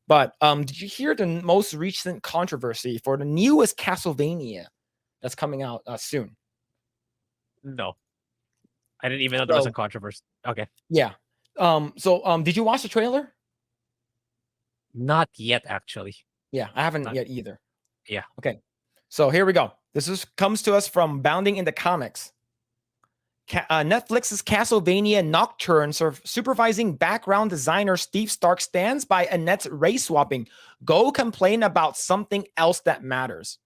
But did you hear the most recent controversy for the newest Castlevania that's coming out soon? No, I didn't even know there was a So controversy. Okay, yeah. Did you watch the trailer? not yet actually. Yeah, I haven't Not yet either. yeah. Okay, so here we go. This comes to us from Bounding in the Comics. Netflix's Castlevania Nocturne supervising background designer Steve Stark stands by Annette's race swapping. Go complain about something else that matters.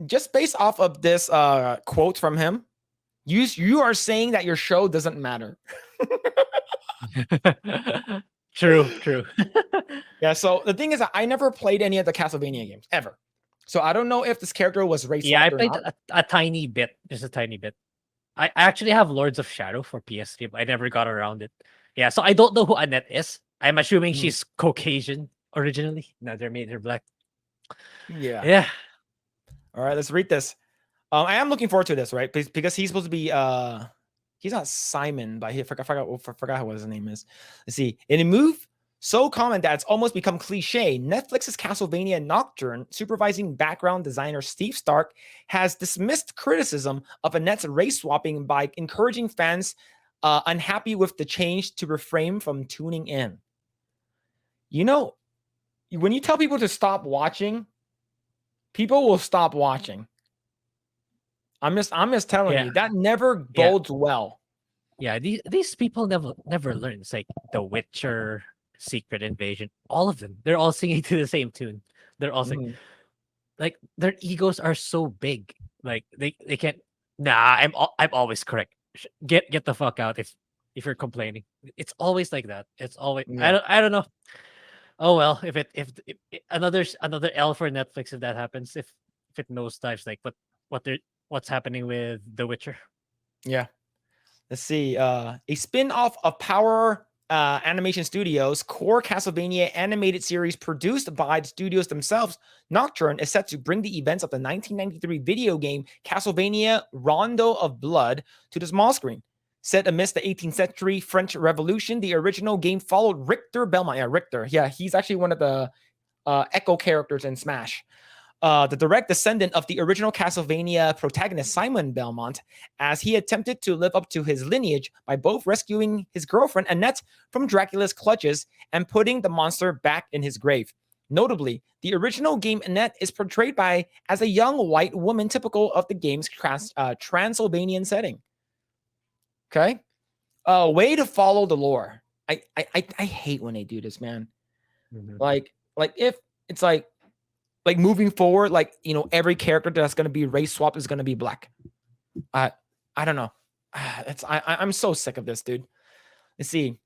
Just based off of this quote from him, you are saying that your show doesn't matter. True. Yeah, so the thing is that I never played any of the Castlevania games ever. So I don't know if this character was race Yeah, I swapped or played not. a tiny bit, just a tiny bit. I actually have Lords of Shadow for PS3, but I never got around it. Yeah, so I don't know who Annette is. I'm assuming Mhm. she's Caucasian originally. No, they made her black. Yeah. Yeah. All right, let's read this. I am looking forward to this, right? Because he's supposed to be he's not Simon, but I forgot what his name is. Let's see. In a move so common that it's almost become cliche, Netflix's Castlevania Nocturne supervising background designer Steve Stark has dismissed criticism of Annette's race swapping by encouraging fans unhappy with the change to refrain from tuning in. You know, when you tell people to stop watching, people will stop watching. I'm just telling Yeah. you that never Yeah. bodes well. Yeah. These people never learn. It's like The Witcher, Secret Invasion, all of them. They're all singing to the same tune. They're all singing. Mhm. Like their egos are so big. Like they can't. Nah, I'm always correct. Get the fuck out if you're complaining. It's always like that. It's always Yeah. I don't know. Oh well, if another L for Netflix if that happens, if it nosedives like what's happening with The Witcher. Yeah. Let's see. A spin-off of Power Animation Studios' core Castlevania animated series produced by the studios themselves, Nocturne is set to bring the events of the 1993 video game Castlevania Rondo of Blood to the small screen. Set amidst the 18th century French Revolution, the original game followed Richter Belmont. Yeah, Richter. Yeah, he's actually one of the Echo characters in Smash. The direct descendant of the original Castlevania protagonist Simon Belmont, as he attempted to live up to his lineage by both rescuing his girlfriend Annette from Dracula's clutches and putting the monster back in his grave. Notably, the original game Annette is portrayed as a young white woman typical of the game's Transylvanian setting. Okay? Way to follow the lore. I hate when they do this, man. Mhm. Like if it's like moving forward, every character that's going to be race swapped is going to be black. I don't know. I'm so sick of this, dude. Let's see.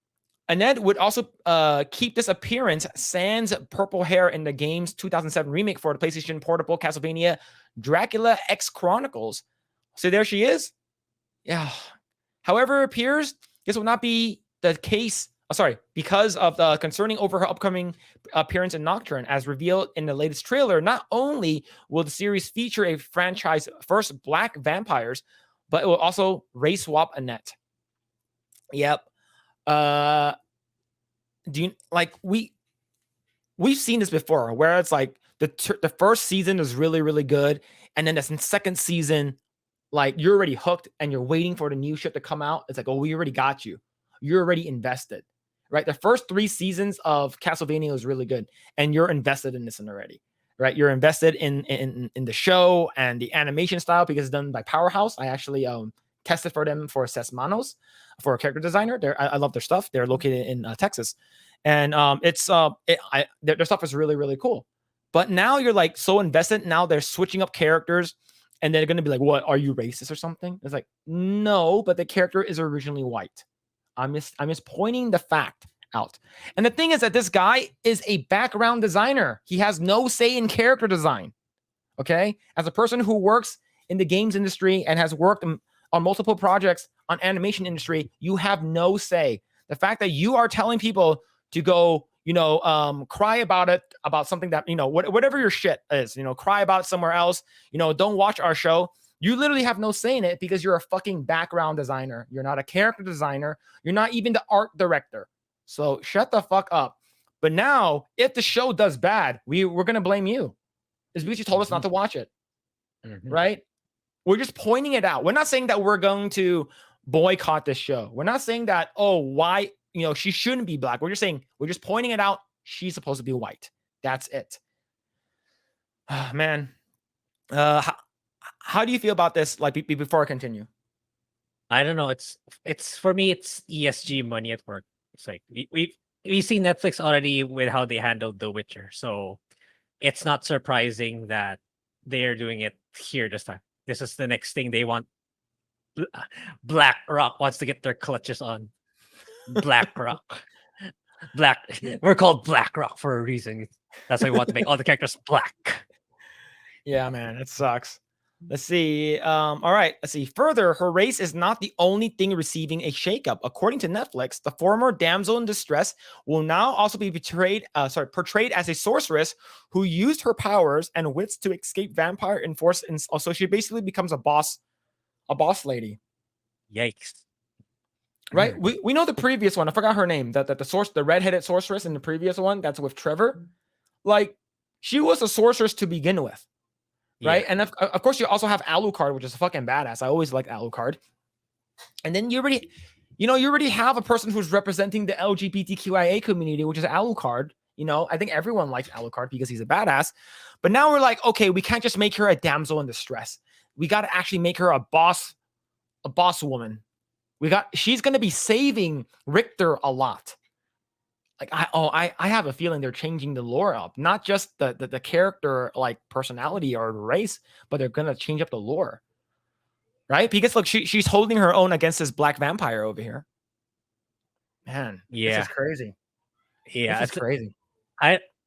Annette would also keep this appearance sans purple hair in the game's 2007 remake for the PlayStation Portable Castlevania Dracula X Chronicles. So there she is. Yeah. However, it appears this will not be the case. Because of the concerning over her upcoming appearance in Nocturne, as revealed in the latest trailer, not only will the series feature a franchise first black vampires, but it will also race swap Annette. Yep. Do you we've seen this before where it's like the first season is really, really good, and then the second season, like you're already hooked and you're waiting for the new shit to come out. It's like, oh, we already got you. You're already invested. Right? The first 3 seasons of Castlevania was really good, and you're invested in this one already. Right? You're invested in the show and the animation style because it's done by Powerhouse. I actually tested for them for Ses Manos for a character designer. I love their stuff. They're located in Texas, and their stuff is really, really cool. But now you're like so invested. Now they're switching up characters, and they're gonna be like, "What? Are you racist or something?" It's like, no, but the character is originally white. I'm just pointing the fact out. And the thing is that this guy is a background designer. He has no say in character design. Okay? As a person who works in the games industry and has worked on multiple projects on animation industry, you have no say. The fact that you are telling people to go, cry about it, about something that, whatever your shit is, cry about it somewhere else, don't watch our show. You literally have no say in it because you're a fucking background designer. You're not a character designer. You're not even the art director. So shut the fuck up. But now, if the show does bad, we're gonna blame you. It's because you told us not to watch it, right? We're just pointing it out. We're not saying that we're going to boycott this show. We're not saying that, oh, why, she shouldn't be black. We're just saying, we're just pointing it out. She's supposed to be white. That's it. Man. How do you feel about this? Like before I continue? I don't know. It's for me, it's ESG money at work. It's like we see Netflix already with how they handled The Witcher. So it's not surprising that they're doing it here this time. This is the next thing they want. Black Rock wants to get their clutches on. Black Rock. We're called Black Rock for a reason. That's why we want to make all the characters black. Yeah, man, it sucks. Let's see. All right. Let's see. Further, her race is not the only thing receiving a shakeup. According to Netflix, the former damsel in distress will now also be portrayed as a sorceress who used her powers and wits to escape vampire enforced, and so she basically becomes a boss lady. Yikes! Right? We know the previous one. I forgot her name. The redheaded sorceress in the previous one. That's with Trevor. Like, she was a sorceress to begin with. Right. Yeah. And of course, you also have Alucard, which is a fucking badass. I always like Alucard. And then you already have a person who's representing the LGBTQIA community, which is Alucard. I think everyone likes Alucard because he's a badass. But now we're like, okay, we can't just make her a damsel in distress. We got to actually make her a boss woman. She's going to be saving Richter a lot. Like, I have a feeling they're changing the lore up, not just the character, like, personality or race, but they're gonna change up the lore, right? Because look, she's holding her own against this black vampire over here. Man, this is crazy. Yeah, it's crazy.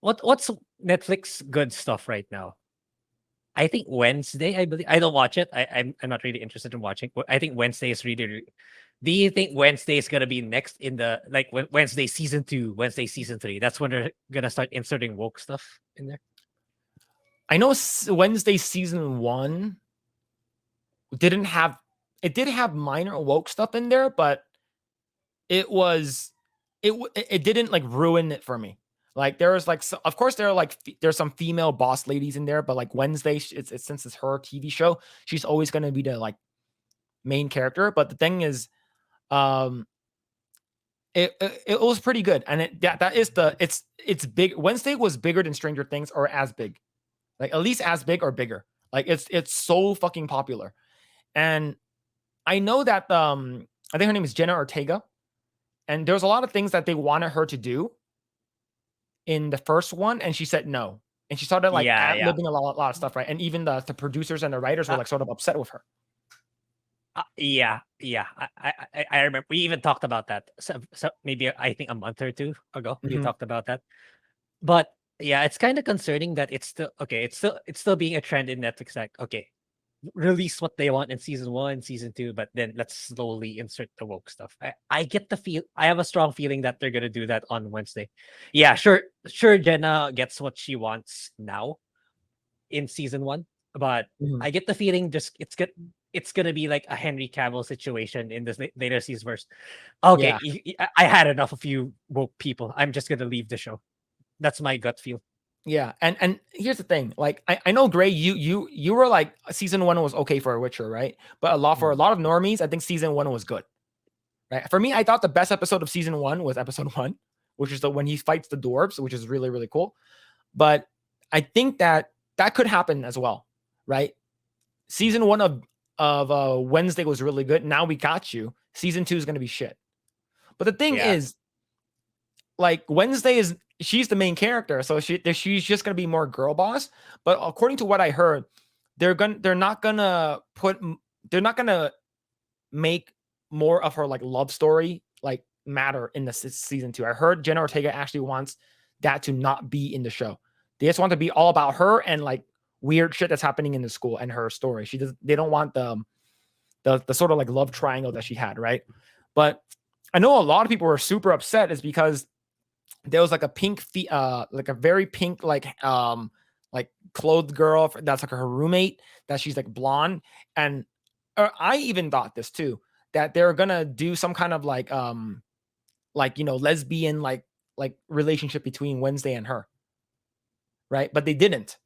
What's Netflix good stuff right now? I think Wednesday. I believe I don't watch it. I'm not really interested in watching. I think Wednesday is really. Do you think Wednesday is gonna be next in the Wednesday season 2, Wednesday season 3? That's when they're gonna start inserting woke stuff in there. I know Wednesday season 1 did have minor woke stuff in there, but it didn't like ruin it for me. Like, there was of course there's some female boss ladies in there, but like Wednesday, it's since it's her TV show, she's always gonna be the like main character. But the thing is, it was pretty good, and it's big. Wednesday was bigger than Stranger Things, or as big, like at least as big or bigger. Like, it's so fucking popular. And I know that I think her name is Jenna Ortega, and there's a lot of things that they wanted her to do in the first one, and she said no, and she started like ad-libbing a lot of stuff, right? And even the producers and the writers were like sort of upset with her. I remember we even talked about that. So maybe I think a month or two ago we talked about that. But yeah, it's kind of concerning that it's still okay. It's still being a trend in Netflix. Like, okay, release what they want in season 1, season 2, but then let's slowly insert the woke stuff. I get the feel. I have a strong feeling that they're gonna do that on Wednesday. Yeah, sure. Jenna gets what she wants now in season 1, but I get the feeling it's gonna be like a Henry Cavill situation in this later season verse. Okay, I had enough of you woke people. I'm just gonna leave the show. That's my gut feel. Yeah, and here's the thing. Like, I know, Grae, you were like, season 1 was okay for Witcher, right? But for a lot of normies, I think season 1 was good. Right? For me, I thought the best episode of season 1 was episode 1, which is when he fights the dwarves, which is really, really cool. But I think that could happen as well, right? Season 1 of Wednesday was really good. Now we got you. Season 2 is going to be shit. But the thing is, like, Wednesday she's the main character, so she's just going to be more girl boss. But according to what I heard, they're not gonna make more of her like love story like matter in the season 2. I heard Jenna Ortega actually wants that to not be in the show. They just want to be all about her and like weird shit that's happening in the school and her story. They don't want the sort of like love triangle that she had, right? But I know a lot of people were super upset is because there was like a very pink like clothed girl that's like her roommate, that she's like blonde. And I even thought this too, that they're gonna do some kind of like like, you know, lesbian like relationship between Wednesday and her, right? But they didn't.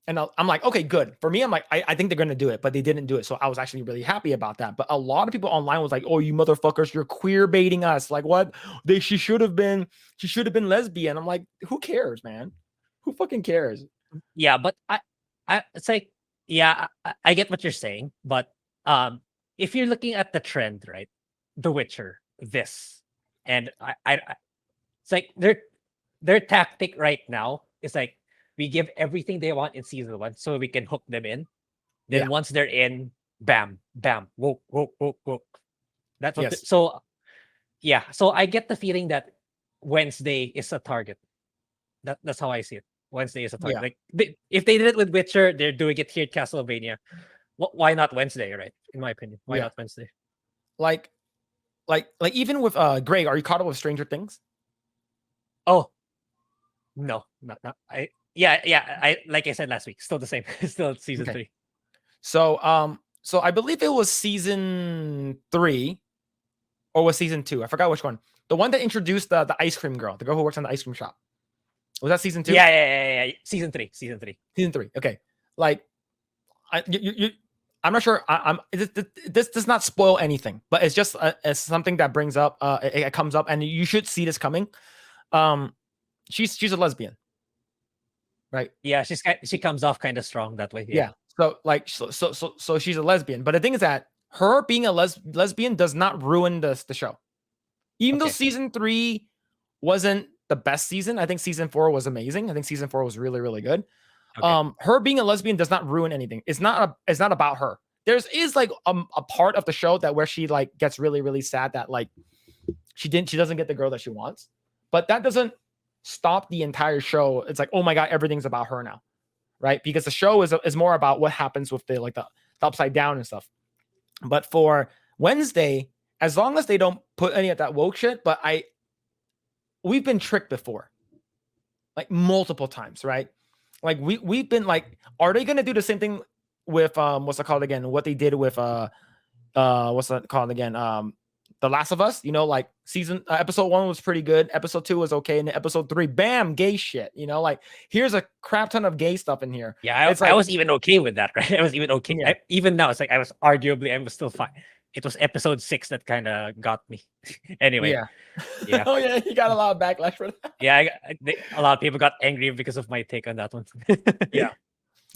And I'm like, okay, good. For me, I'm like, I think they're going to do it, but they didn't do it. So I was actually really happy about that. But a lot of people online was like, oh, you motherfuckers, you're queer baiting us. Like, what? She should have been lesbian. I'm like, who cares, man? Who fucking cares? Yeah, but it's like, yeah, I get what you're saying, but if you're looking at the trend, right? The Witcher, this, and it's like their tactic right now is like, we give everything they want in season 1 so we can hook them in. Then Yeah. once they're in, bam, bam, woke. That's what. Yes. So yeah, so I get the feeling that Wednesday is a target. That's how I see it. Wednesday is a target. Yeah. Like if they did it with Witcher, they're doing it here at Castlevania. Why not Wednesday, right? In my opinion, why not Wednesday? Like even with Grae, are you caught up with Stranger Things? Oh, no, not I. Yeah. I like I said last week, still the same. Still season 3. So I believe it was season 3 or was season 2. I forgot which one. The one that introduced the ice cream girl, the girl who works on the ice cream shop. Was that season 2? Yeah. Season 3. Season 3. Okay. Like, I'm not sure. This does not spoil anything, but it's just it's something that brings up. It comes up, and you should see this coming. She's a lesbian, right? Yeah, she comes off kind of strong that way. Yeah. So like so she's a lesbian, but the thing is that her being a lesbian does not ruin the show. Even though season 3 wasn't the best season, I think season 4 was amazing. I think season 4 was really, really good. Her being a lesbian does not ruin anything. It's not about her. Is like a part of the show that where she like gets really, really sad that like she doesn't get the girl that she wants, but that doesn't stop the entire show. It's like, oh my God, everything's about her now, right? Because the show is more about what happens with the upside down and stuff. But for Wednesday, as long as they don't put any of that woke shit, but we've been tricked before, like multiple times, right? Like we've been like, are they gonna do the same thing with what's it called again? What they did with what's that called again? The Last of Us. You know, like episode 1 was pretty good. Episode 2 was okay, and then episode 3, bam, gay shit. You know, like here's a crap ton of gay stuff in here. Yeah, I was even okay with that, right? I was even okay. Yeah. Even now, it's like I was still fine. It was episode 6 that kind of got me. Anyway. Yeah. Oh yeah, you got a lot of backlash for that. Yeah, a lot of people got angry because of my take on that one. Yeah.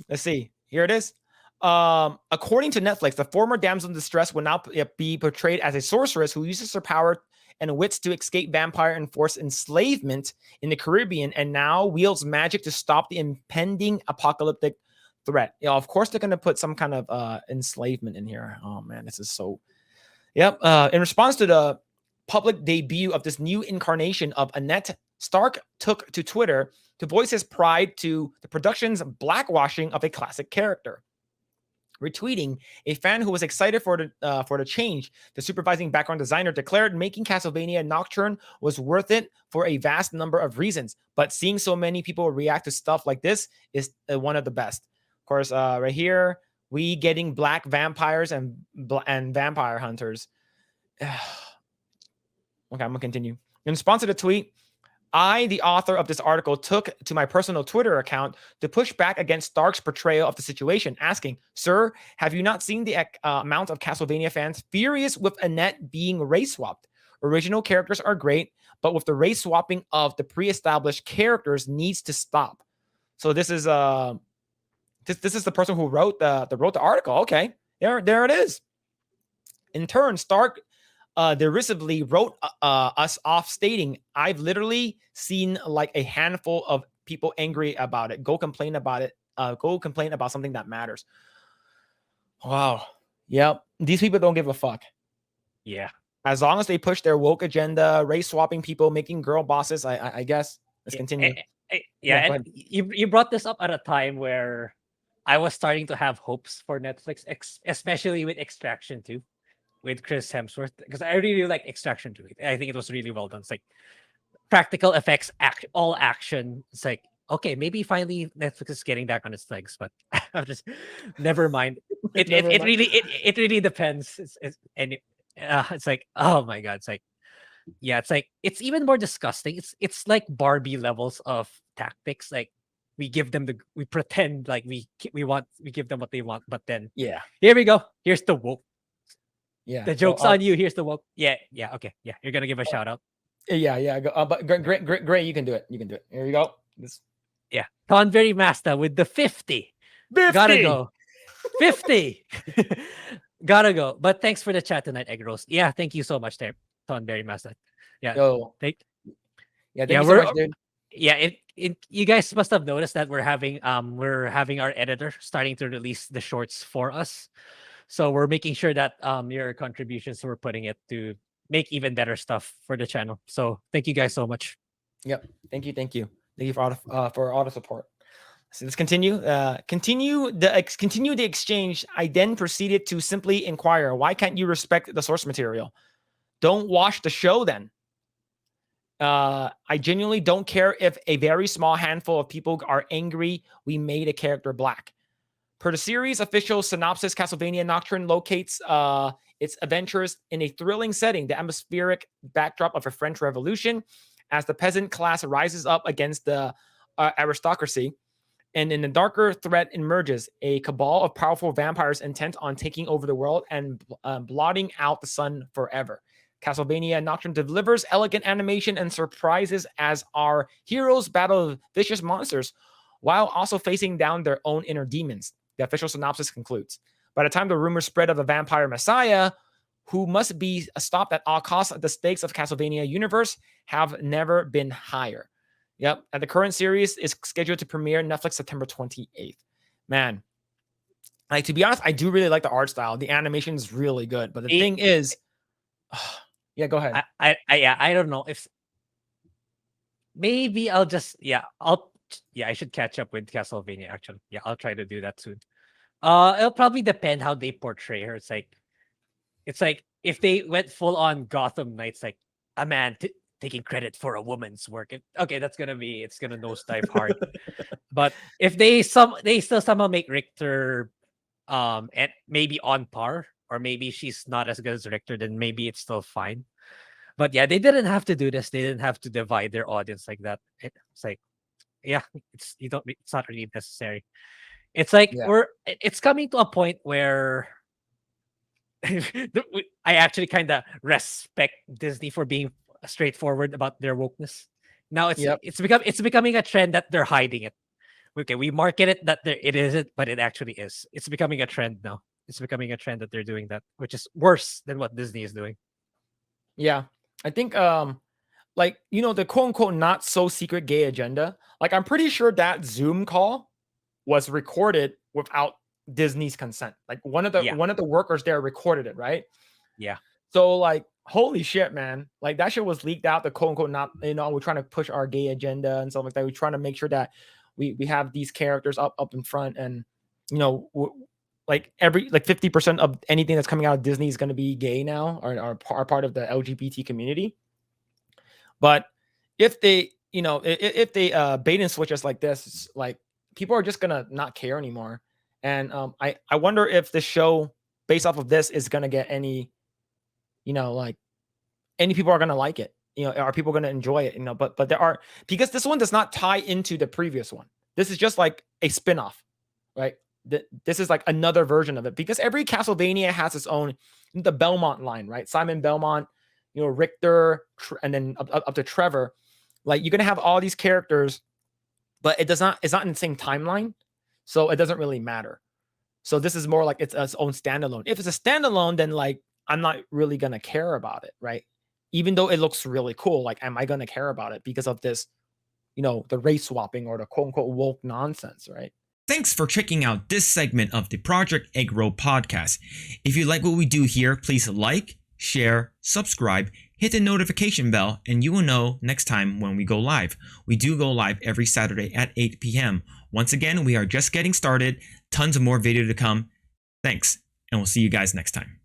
Let's see. Here it is. According to Netflix, the former damsel in distress will now be portrayed as a sorceress who uses her power and wits to escape vampire and forced enslavement in the Caribbean, and now wields magic to stop the impending apocalyptic threat. You know, of course, they're going to put some kind of enslavement in here. Oh man, this is so. Yep. In response to the public debut of this new incarnation of Annette, Stark took to Twitter to voice his pride to the production's blackwashing of a classic character. Retweeting, a fan who was excited for the change, the supervising background designer declared making Castlevania Nocturne was worth it for a vast number of reasons, but seeing so many people react to stuff like this is one of the best. Of course, right here, we getting black vampires and vampire hunters. Okay, I'm gonna continue. In response to the tweet, I, the author of this article, took to my personal Twitter account to push back against Stark's portrayal of the situation, asking, "Sir, have you not seen the amount of Castlevania fans furious with Annette being race swapped? Original characters are great, but with the race swapping of the pre-established characters needs to stop." So this is this is the person who wrote the article. Okay, there it is. In turn, Stark derisively wrote us off, stating, "I've literally seen like a handful of people angry about it. Go complain about it. Go complain about something that matters." Wow. Yep. These people don't give a fuck. Yeah. As long as they push their woke agenda, race swapping people, making girl bosses, I guess. Let's continue. And you brought this up at a time where I was starting to have hopes for Netflix, especially with Extraction 2. With Chris Hemsworth, because I really like Extraction 2. I think it was really well done. It's like practical effects, all action. It's like, okay, maybe finally Netflix is getting back on its legs, but I'm just never mind. It really depends. It's like, oh my God, it's like yeah, it's like it's even more disgusting. It's like Barbie levels of tactics. Like we pretend like we give them what they want, but then Yeah. here we go. Here's the woke. Yeah. The So joke's on you. Here's the woke. Yeah, yeah, okay, yeah. You're gonna give a shout out. yeah. Go, but great. You can do it. You can do it. Here you go. This Yeah, Tonberry Master with the 50. Gotta 50. go. 50. Gotta go. But thanks for the chat tonight, Eggrolls. Yeah, thank you so much, there, Tonberry Master. Yeah, Yo. thank Yeah. Thank yeah, you so we're much, dude. yeah, you guys must have noticed that we're having our editor starting to release the shorts for us. So we're making sure that your contributions we're putting it to make even better stuff for the channel. So thank you guys so much. Yep. Thank you. Thank you for all the support. So let's continue. Continue the exchange. I then proceeded to simply inquire, why can't you respect the source material? Don't watch the show then. I genuinely don't care if a very small handful of people are angry we made a character black. Per the series official synopsis, Castlevania Nocturne locates its adventures in a thrilling setting, the atmospheric backdrop of a French Revolution, as the peasant class rises up against the aristocracy. And in the darker threat emerges a cabal of powerful vampires intent on taking over the world and blotting out the sun forever. Castlevania Nocturne delivers elegant animation and surprises as our heroes battle vicious monsters while also facing down their own inner demons. The official synopsis concludes. By the time the rumors spread of a vampire messiah who must be stopped at all costs, the stakes of Castlevania universe have never been higher. Yep. And the current series is scheduled to premiere Netflix September 28th. Man, like, to be honest, I do really like the art style. The animation is really good. But the thing is, yeah, go ahead. I don't know if maybe I'll just I should catch up with Castlevania actually. Yeah, I'll try to do that soon. It'll probably depend how they portray her. It's like if they went full on Gotham Knights, like a man taking credit for a woman's work. Okay, it's gonna nosedive hard. But if they still somehow make Richter and maybe on par, or maybe she's not as good as Richter, then maybe it's still fine. But yeah, they didn't have to do this. They didn't have to divide their audience like that. It's like, yeah, it's not really necessary. It's like it's coming to a point where I actually kind of respect Disney for being straightforward about their wokeness. Now it's becoming a trend that they're hiding it. Okay, we market it that it isn't, but it actually is. It's becoming a trend now. It's becoming a trend that they're doing that, which is worse than what Disney is doing. Yeah, I think like, the quote unquote not so secret gay agenda. Like, I'm pretty sure that Zoom call was recorded without Disney's consent. Like, one of the workers there recorded it, right? Yeah. So, like, holy shit, man. Like, that shit was leaked out. The quote unquote not, we're trying to push our gay agenda and stuff like that. We're trying to make sure that we have these characters up in front, and like 50% of anything that's coming out of Disney is going to be gay now, or are part of the LGBT community. But if they, if they bait and switch us like this, like, people are just gonna not care anymore. And I wonder if the show based off of this is gonna get any, like, any people are gonna like it. Are people gonna enjoy it? But there are, because this one does not tie into the previous one. This is just like a spin-off, right? This is like another version of it, because every Castlevania has its own, the Belmont line, right? Simon Belmont, Richter, and then up to Trevor. Like, you're gonna have all these characters, but it's not in the same timeline, so it doesn't really matter. So this is more like it's its own standalone. If it's a standalone, then, like, I'm not really gonna care about it, right? Even though it looks really cool, like, am I gonna care about it because of this, the race swapping or the quote unquote woke nonsense, right? Thanks for checking out this segment of the Project Eggroll podcast. If you like what we do here, please like, share, subscribe, hit the notification bell, and you will know next time when we go live. We do go live every Saturday at 8 p.m. Once again, we are just getting started. Tons of more video to come. Thanks, and we'll see you guys next time.